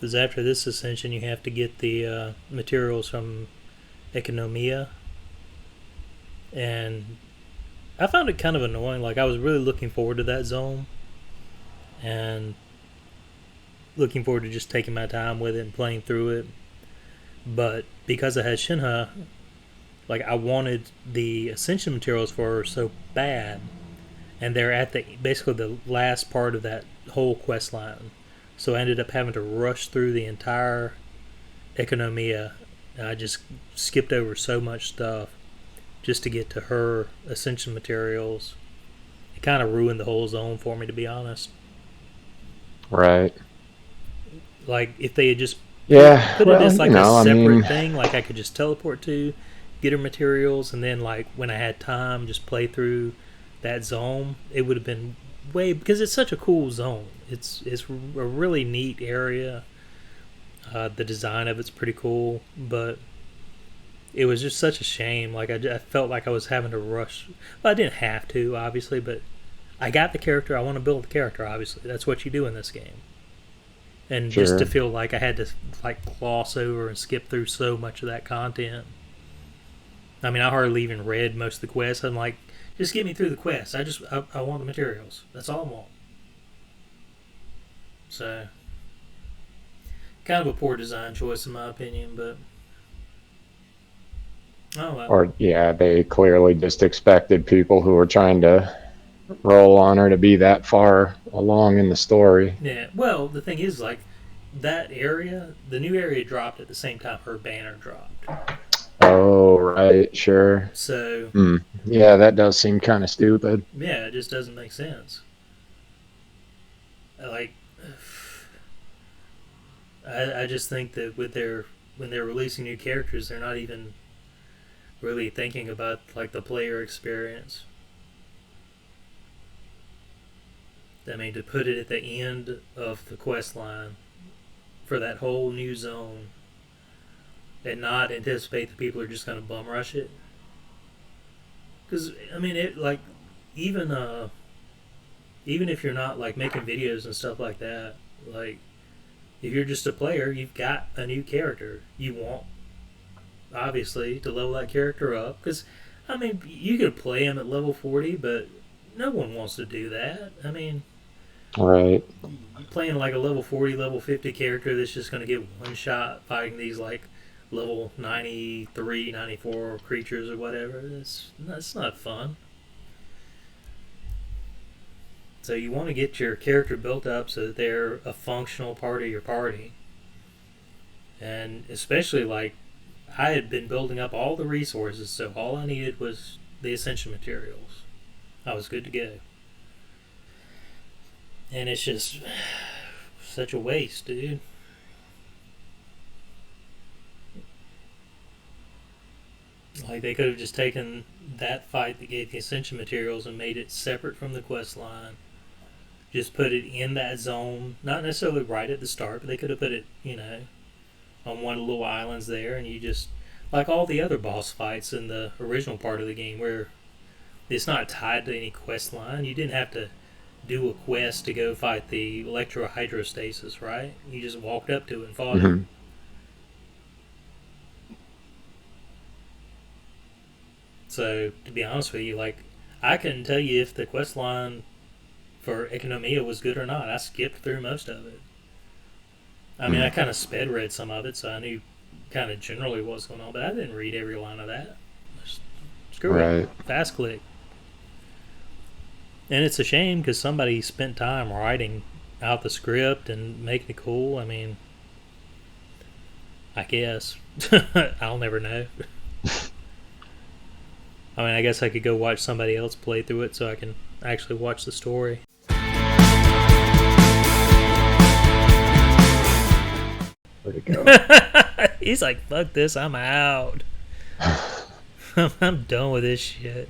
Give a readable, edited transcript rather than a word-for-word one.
Because after this ascension, you have to get the materials from Enkanomiya, and I found it kind of annoying. Like I was really looking forward to that zone, and looking forward to just taking my time with it and playing through it. But because I had Shinha, like I wanted the ascension materials for her so bad, and they're at the basically the last part of that whole quest line. So I ended up having to rush through the entire Enkanomiya, and I just skipped over so much stuff just to get to her ascension materials. It kind of ruined the whole zone for me, to be honest. Right. Like if they had just Yeah. put it Well, as like a I separate mean, thing, like I could just teleport to, get her materials, and then like when I had time, just play through that zone. It would have been way because it's such a cool zone. It's a really neat area. The design of it's pretty cool, but it was just such a shame. Like I felt like I was having to rush. Well, I didn't have to, obviously, but I got the character. I want to build the character. Obviously, that's what you do in this game. And just to sure. feel like I had to like gloss over and skip through so much of that content. I mean, I hardly even read most of the quests. I'm like, just get me through the quest. I want the materials. That's all I want. So kind of a poor design choice in my opinion, but oh well. Or, yeah, they clearly just expected people who were trying to roll on her to be that far along in the story. Yeah. Well, the thing is, like that area, the new area dropped at the same time her banner dropped. Oh, right, sure. So Hmm. Yeah, that does seem kind of stupid. yeah, it just doesn't make sense. Like I just think that with their when they're releasing new characters, they're not even really thinking about like the player experience. I mean, to put it at the end of the quest line for that whole new zone and not anticipate that people are just going to bum rush it. Because I mean, it like even even if you're not like making videos and stuff like that, like if you're just a player, you've got a new character. You want obviously to level that character up because I mean you could play him at level 40, but no one wants to do that. I mean, Right. playing like a level 40, level 50 character that's just going to get one shot fighting these like level 93, 94 creatures or whatever. That's not fun. So you want to get your character built up so that they're a functional part of your party. And especially like I had been building up all the resources, so all I needed was the essential materials. I was good to go. And it's just such a waste, dude. Like they could have just taken that fight that gave the ascension materials and made it separate from the quest line. Just put it in that zone, not necessarily right at the start, but they could have put it, on one of the little islands there, and you just like all the other boss fights in the original part of the game where it's not tied to any quest line. You didn't have to do a quest to go fight the electrohydrostasis, right? You just walked up to it and fought it. Hmm. So to be honest with you, like I couldn't tell you if the quest line for Enkanomiya was good or not. I skipped through most of it. I mean, I kind of sped read some of it, so I knew kind of generally what was going on, but I didn't read every line of that. Just, screw it, Right. fast click. And it's a shame because somebody spent time writing out the script and making it cool. I mean, I guess I'll never know. I mean, I guess I could go watch somebody else play through it so I can actually watch the story. Where'd it go? He's like, fuck this, I'm out. I'm done with this shit.